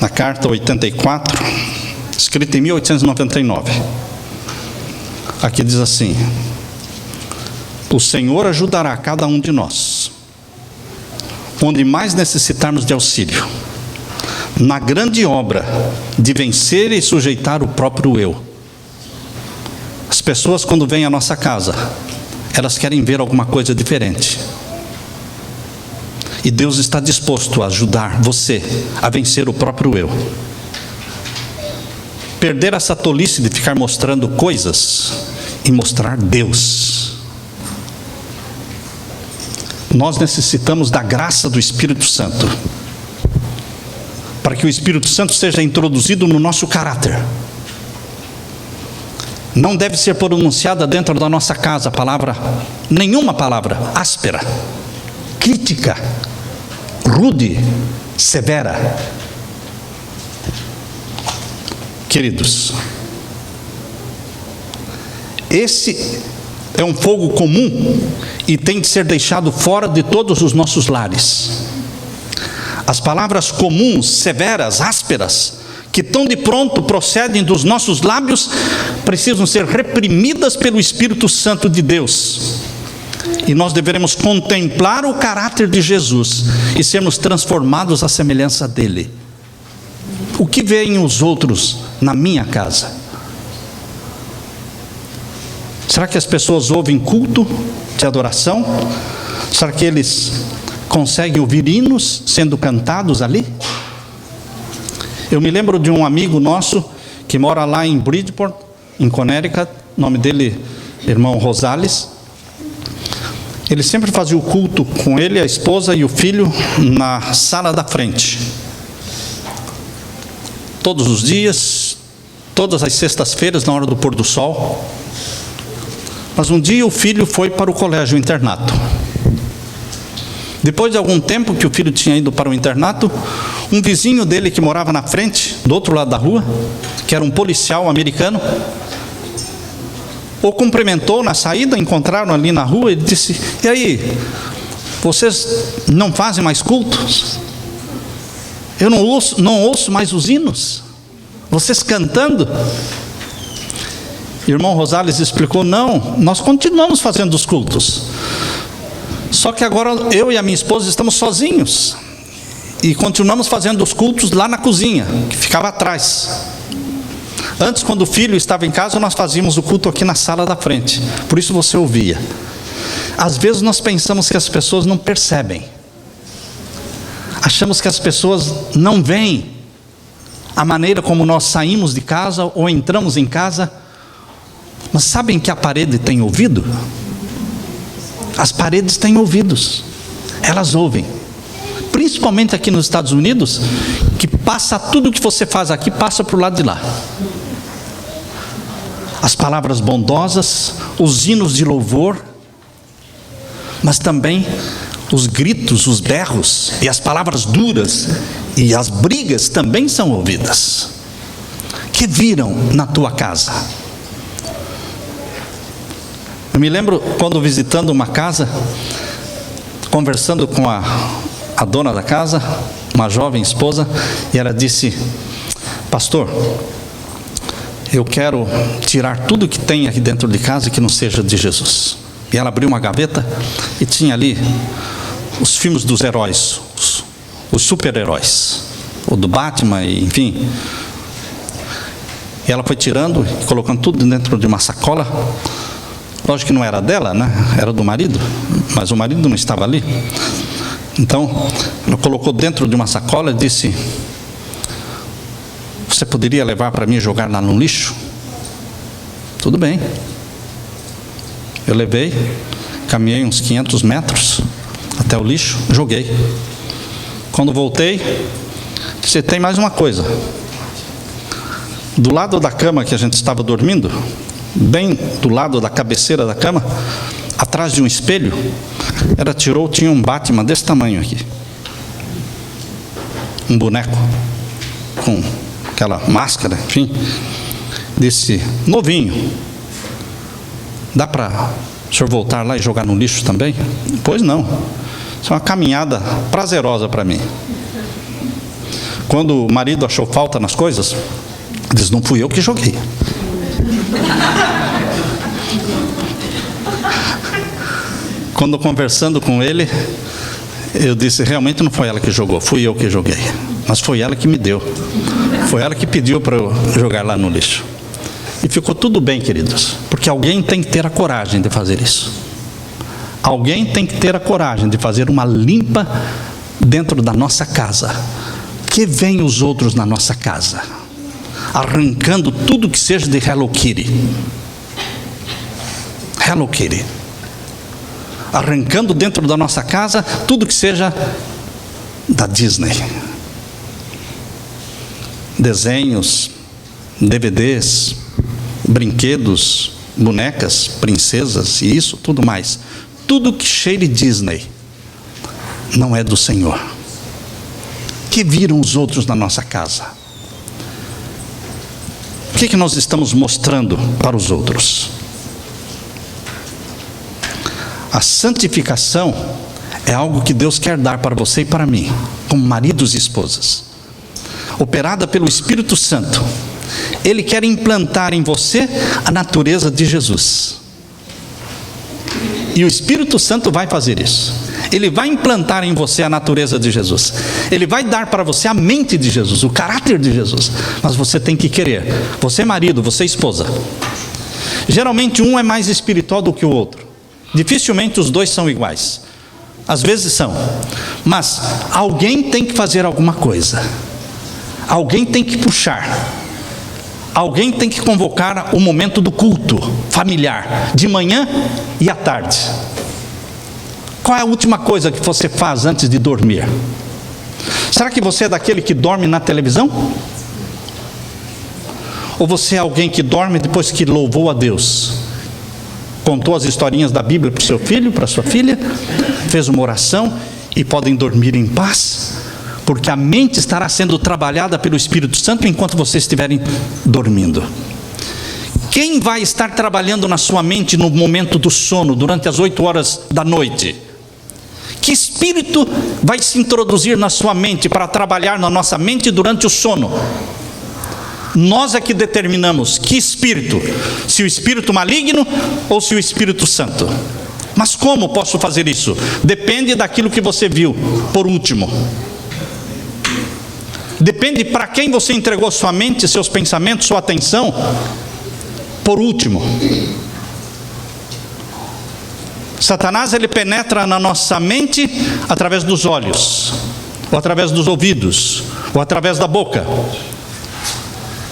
na carta 84, escrita em 1899. Aqui diz assim: o Senhor ajudará cada um de nós, onde mais necessitarmos de auxílio, na grande obra de vencer e sujeitar o próprio eu. As pessoas, quando vêm à nossa casa, elas querem ver alguma coisa diferente. E Deus está disposto a ajudar você a vencer o próprio eu. Perder essa tolice de ficar mostrando coisas e mostrar Deus. Nós necessitamos da graça do Espírito Santo, para que o Espírito Santo seja introduzido no nosso caráter. Não deve ser pronunciada dentro da nossa casa nenhuma palavra áspera, crítica, rude, severa. Queridos, esse é um fogo comum e tem de ser deixado fora de todos os nossos lares. As palavras comuns, severas, ásperas, que tão de pronto procedem dos nossos lábios, precisam ser reprimidas pelo Espírito Santo de Deus. E nós deveremos contemplar o caráter de Jesus e sermos transformados à semelhança dele. O que veem os outros na minha casa? Será que as pessoas ouvem culto de adoração? Será que eles conseguem ouvir hinos sendo cantados ali? Eu me lembro de um amigo nosso que mora lá em Bridgeport, em Connecticut, o nome dele, irmão Rosales. Ele sempre fazia o culto com ele, a esposa e o filho na sala da frente. Todos os dias, todas as sextas-feiras, na hora do pôr do sol. Mas um dia o filho foi para o colégio, o internato. Depois de algum tempo que o filho tinha ido para o internato, um vizinho dele que morava na frente, do outro lado da rua, que era um policial americano, o cumprimentou na saída, encontraram ali na rua, ele disse: e aí, vocês não fazem mais cultos? Eu não ouço mais os hinos, vocês cantando? Irmão Rosales explicou: não, nós continuamos fazendo os cultos, só que agora eu e a minha esposa estamos sozinhos, e continuamos fazendo os cultos lá na cozinha, que ficava atrás. Antes, quando o filho estava em casa, nós fazíamos o culto aqui na sala da frente, por isso você ouvia. Às vezes nós pensamos que as pessoas não percebem, achamos que as pessoas não veem a maneira como nós saímos de casa ou entramos em casa. Mas sabem que a parede tem ouvido? As paredes têm ouvidos, elas ouvem. Principalmente aqui nos Estados Unidos, que passa tudo que você faz aqui, passa para o lado de lá. As palavras bondosas, os hinos de louvor, mas também os gritos, os berros e as palavras duras e as brigas também são ouvidas. Que viram na tua casa? Eu me lembro quando visitando uma casa, conversando com a dona da casa, uma jovem esposa, e ela disse: pastor, eu quero tirar tudo que tem aqui dentro de casa que não seja de Jesus. E ela abriu uma gaveta e tinha ali os filmes dos heróis, os super-heróis, o do Batman, enfim. E ela foi tirando e colocando tudo dentro de uma sacola. Lógico que não era dela, né? Era do marido, mas o marido não estava ali. Então, ela colocou dentro de uma sacola e disse: você poderia levar para mim e jogar lá no lixo? Tudo bem. Eu levei, caminhei uns 500 metros até o lixo, joguei. Quando voltei, disse: tem mais uma coisa. Do lado da cama que a gente estava dormindo, bem do lado da cabeceira da cama, atrás de um espelho, tinha um Batman desse tamanho aqui. Um boneco, com aquela máscara, enfim. Disse: novinho, dá para o senhor voltar lá e jogar no lixo também? Pois não. Isso é uma caminhada prazerosa para mim. Quando o marido achou falta nas coisas, diz: não fui eu que joguei. Quando conversando com ele, eu disse: realmente não foi ela que jogou, fui eu que joguei. Mas foi ela que me deu. Foi ela que pediu para eu jogar lá no lixo. E ficou tudo bem, queridos, porque alguém tem que ter a coragem de fazer isso. Alguém tem que ter a coragem de fazer uma limpa dentro da nossa casa. Que vem os outros na nossa casa, arrancando tudo que seja de Hello Kitty. Hello Kitty. Arrancando dentro da nossa casa tudo que seja da Disney. Desenhos, DVDs, brinquedos, bonecas, princesas e isso, tudo mais. Tudo que cheire Disney não é do Senhor. Que viram os outros na nossa casa? O que nós estamos mostrando para os outros? A santificação é algo que Deus quer dar para você e para mim, como maridos e esposas, operada pelo Espírito Santo. Ele quer implantar em você a natureza de Jesus. E o Espírito Santo vai fazer isso. Ele vai implantar em você a natureza de Jesus. Ele vai dar para você a mente de Jesus, o caráter de Jesus. Mas você tem que querer. Você marido, você esposa. Geralmente um é mais espiritual do que o outro. Dificilmente os dois são iguais. Às vezes são. Mas alguém tem que fazer alguma coisa. Alguém tem que puxar. Alguém tem que convocar o momento do culto familiar, de manhã e à tarde. Qual é a última coisa que você faz antes de dormir? Será que você é daquele que dorme na televisão? Ou você é alguém que dorme depois que louvou a Deus? Contou as historinhas da Bíblia para o seu filho, para a sua filha, fez uma oração e podem dormir em paz, porque a mente estará sendo trabalhada pelo Espírito Santo enquanto vocês estiverem dormindo. Quem vai estar trabalhando na sua mente no momento do sono, durante as 8 horas da noite? Que espírito vai se introduzir na sua mente para trabalhar na nossa mente durante o sono? Nós é que determinamos que espírito, se o espírito maligno ou se o Espírito Santo. Mas como posso fazer isso? Depende daquilo que você viu por último. Depende para quem você entregou sua mente, seus pensamentos, sua atenção por último. Satanás, ele penetra na nossa mente através dos olhos, ou através dos ouvidos, ou através da boca.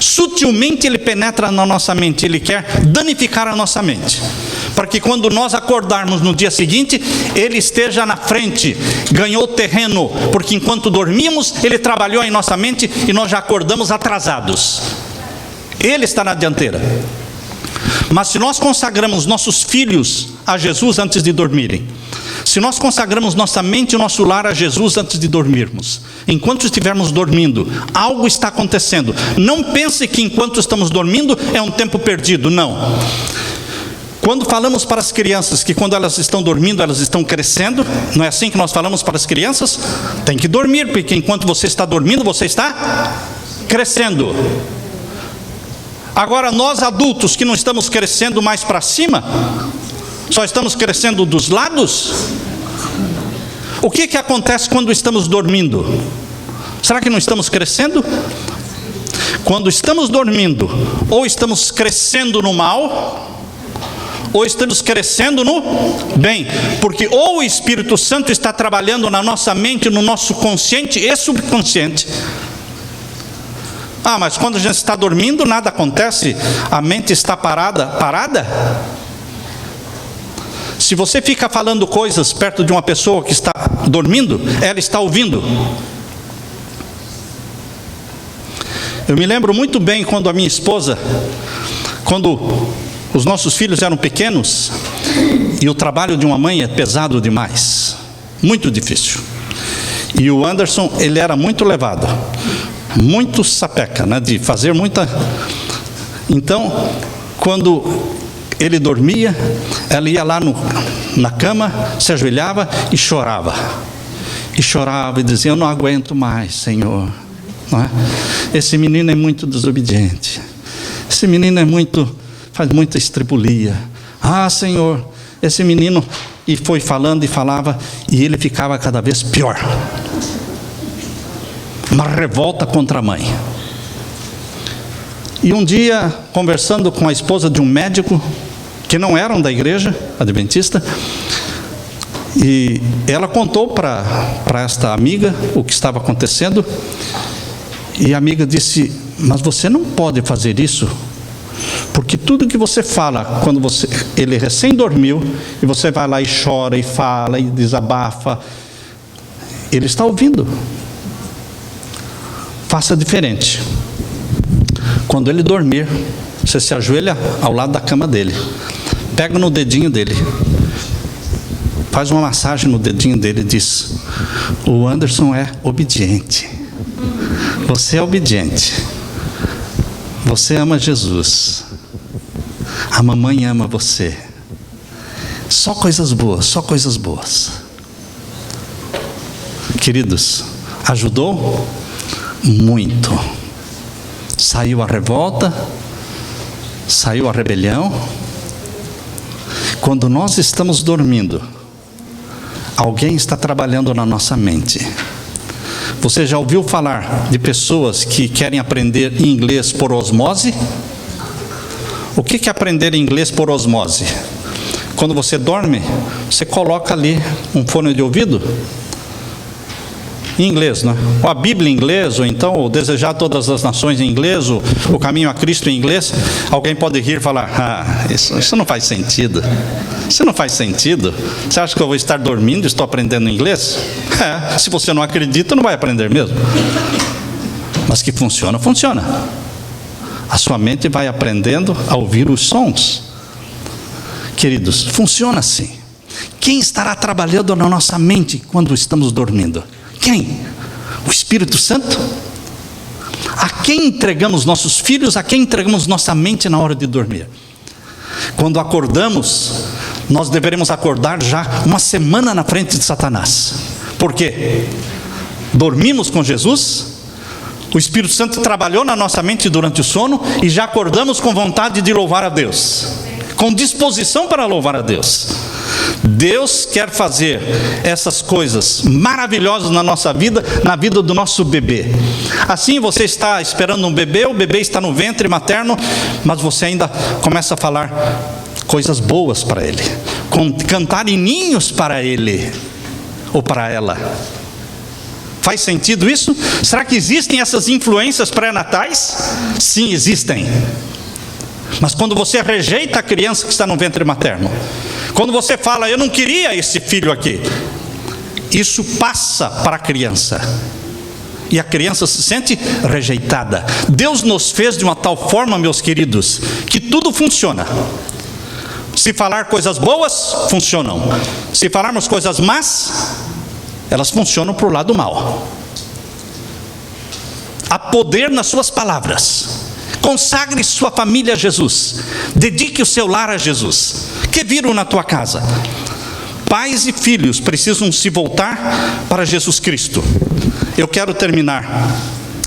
Sutilmente ele penetra na nossa mente, ele quer danificar a nossa mente, para que quando nós acordarmos no dia seguinte, ele esteja na frente, ganhou terreno, porque enquanto dormimos, ele trabalhou em nossa mente e nós já acordamos atrasados. Ele está na dianteira. Mas se nós consagramos nossos filhos a Jesus antes de dormirem, se nós consagramos nossa mente e nosso lar a Jesus antes de dormirmos, enquanto estivermos dormindo, algo está acontecendo. Não pense que enquanto estamos dormindo é um tempo perdido, não. Quando falamos para as crianças que quando elas estão dormindo, elas estão crescendo, não é assim que nós falamos para as crianças? Tem que dormir, porque enquanto você está dormindo, você está crescendo. Agora nós adultos que não estamos crescendo mais para cima, só estamos crescendo dos lados. O que acontece quando estamos dormindo? Será que não estamos crescendo? Quando estamos dormindo, ou estamos crescendo no mal, ou estamos crescendo no bem, porque ou o Espírito Santo está trabalhando na nossa mente, no nosso consciente e subconsciente. Ah, mas quando a gente está dormindo, nada acontece, a mente está parada? Se você fica falando coisas perto de uma pessoa que está dormindo, ela está ouvindo. Eu me lembro muito bem quando a minha esposa, quando os nossos filhos eram pequenos, e o trabalho de uma mãe é pesado demais, muito difícil. E o Anderson, ele era muito levado, muito sapeca, né, de fazer muita... Então, quando ele dormia, ela ia lá na cama, se ajoelhava e chorava. E chorava e dizia: eu não aguento mais, Senhor. Não é? Esse menino é muito desobediente. Esse menino faz muita estripulia. Ah, Senhor, esse menino... E foi falando e falava, e ele ficava cada vez pior. Uma revolta contra a mãe. E um dia, conversando com a esposa de um médico, que não eram da igreja adventista, e ela contou para esta amiga o que estava acontecendo, e a amiga disse: mas você não pode fazer isso, porque tudo que você fala, quando ele recém dormiu, e você vai lá e chora, e fala, e desabafa, ele está ouvindo. Faça diferente. Quando ele dormir, você se ajoelha ao lado da cama dele, pega no dedinho dele, faz uma massagem no dedinho dele e diz: o Anderson é obediente. Você é obediente. Você ama Jesus. A mamãe ama você. Só coisas boas, só coisas boas. Queridos, ajudou muito. Saiu a revolta, saiu a rebelião. Quando nós estamos dormindo, alguém está trabalhando na nossa mente. Você já ouviu falar de pessoas que querem aprender inglês por osmose? O que é aprender inglês por osmose? Quando você dorme, você coloca ali um fone de ouvido em inglês, né? Ou a Bíblia em inglês, ou então o Desejar Todas as Nações em inglês, ou o Caminho a Cristo em inglês. Alguém pode rir e falar: ah, isso não faz sentido. Isso não faz sentido. Você acha que eu vou estar dormindo e estou aprendendo inglês? Se você não acredita, não vai aprender mesmo. Mas que funciona, funciona. A sua mente vai aprendendo a ouvir os sons. Queridos, funciona assim. Quem estará trabalhando na nossa mente quando estamos dormindo? Quem? O Espírito Santo? A quem entregamos nossos filhos? A quem entregamos nossa mente na hora de dormir? Quando acordamos, nós deveremos acordar já uma semana na frente de Satanás. Por quê? Dormimos com Jesus, o Espírito Santo trabalhou na nossa mente durante o sono, e já acordamos com vontade de louvar a Deus, com disposição para louvar a Deus. Deus quer fazer essas coisas maravilhosas na nossa vida, na vida do nosso bebê. Assim, você está esperando um bebê, o bebê está no ventre materno, mas você ainda começa a falar coisas boas para ele, cantar hininhos para ele ou para ela. Faz sentido isso? Será que existem essas influências pré-natais? Sim, existem. Mas quando você rejeita a criança que está no ventre materno, quando você fala: eu não queria esse filho aqui, isso passa para a criança, e a criança se sente rejeitada. Deus nos fez de uma tal forma, meus queridos, que tudo funciona. Se falar coisas boas, funcionam. Se falarmos coisas más, elas funcionam para o lado mal. Há poder nas suas palavras. Consagre sua família a Jesus. Dedique o seu lar a Jesus. Que viram na tua casa? Pais e filhos precisam se voltar para Jesus Cristo. Eu quero terminar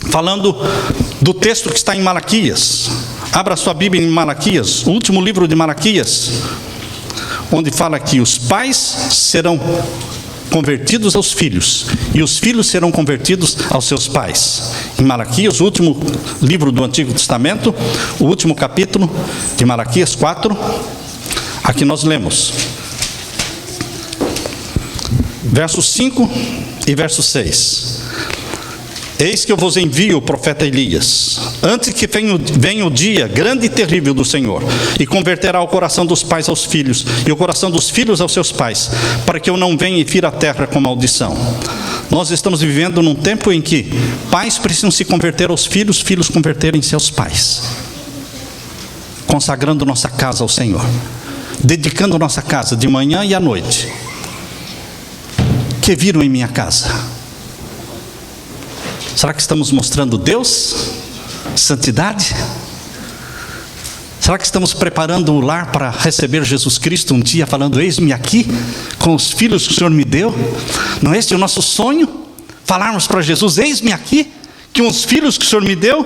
falando do texto que está em Malaquias. Abra sua Bíblia em Malaquias, o último livro de Malaquias, onde fala que os pais serão convertidos aos filhos, e os filhos serão convertidos aos seus pais. Em Malaquias, o último livro do Antigo Testamento, o último capítulo de Malaquias 4, aqui nós lemos versos 5 e verso 6. Eis que eu vos envio o profeta Elias, antes que venha o dia grande e terrível do Senhor, e converterá o coração dos pais aos filhos, e o coração dos filhos aos seus pais, para que eu não venha e fira a terra com maldição. Nós estamos vivendo num tempo em que pais precisam se converter aos filhos, filhos converterem-se aos pais, consagrando nossa casa ao Senhor, dedicando nossa casa de manhã e à noite. Que viram em minha casa? Será que estamos mostrando Deus? Santidade? Será que estamos preparando o lar para receber Jesus Cristo um dia, falando: eis-me aqui, com os filhos que o Senhor me deu? Não é este o nosso sonho? Falarmos para Jesus: eis-me aqui, com os filhos que o Senhor me deu?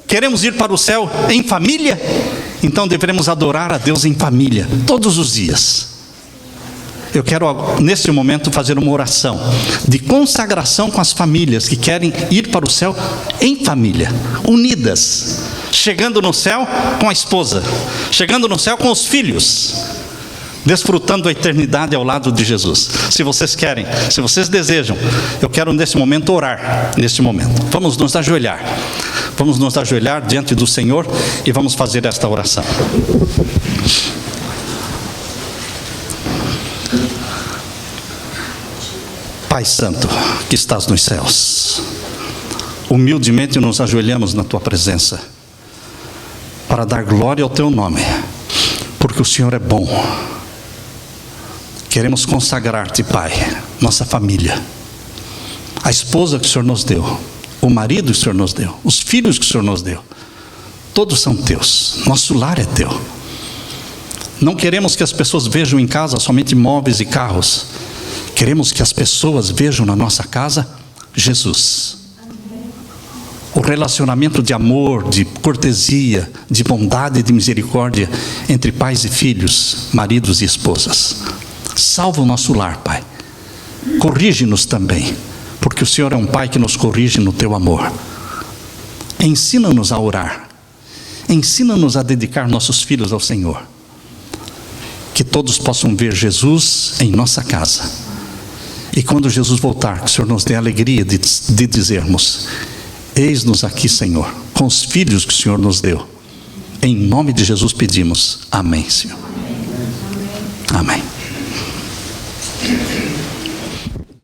Queremos ir para o céu em família? Então devemos adorar a Deus em família, todos os dias. Eu quero, nesse momento, fazer uma oração de consagração com as famílias que querem ir para o céu em família, unidas, chegando no céu com a esposa, chegando no céu com os filhos, desfrutando a eternidade ao lado de Jesus. Se vocês querem, se vocês desejam, eu quero nesse momento orar, nesse momento. Vamos nos ajoelhar diante do Senhor e vamos fazer esta oração. Pai Santo, que estás nos céus, humildemente nos ajoelhamos na Tua presença, para dar glória ao Teu nome, porque o Senhor é bom. Queremos consagrar-te, Pai, nossa família, a esposa que o Senhor nos deu, o marido que o Senhor nos deu, os filhos que o Senhor nos deu, todos são Teus, nosso lar é Teu. Não queremos que as pessoas vejam em casa somente móveis e carros. Queremos que as pessoas vejam na nossa casa Jesus. O relacionamento de amor, de cortesia, de bondade e de misericórdia entre pais e filhos, maridos e esposas. Salva o nosso lar, Pai. Corrige-nos também, porque o Senhor é um Pai que nos corrige no Teu amor. Ensina-nos a orar. Ensina-nos a dedicar nossos filhos ao Senhor. Que todos possam ver Jesus em nossa casa. E quando Jesus voltar, que o Senhor nos dê a alegria de dizermos: eis-nos aqui, Senhor, com os filhos que o Senhor nos deu. Em nome de Jesus pedimos. Amém, Senhor. Amém.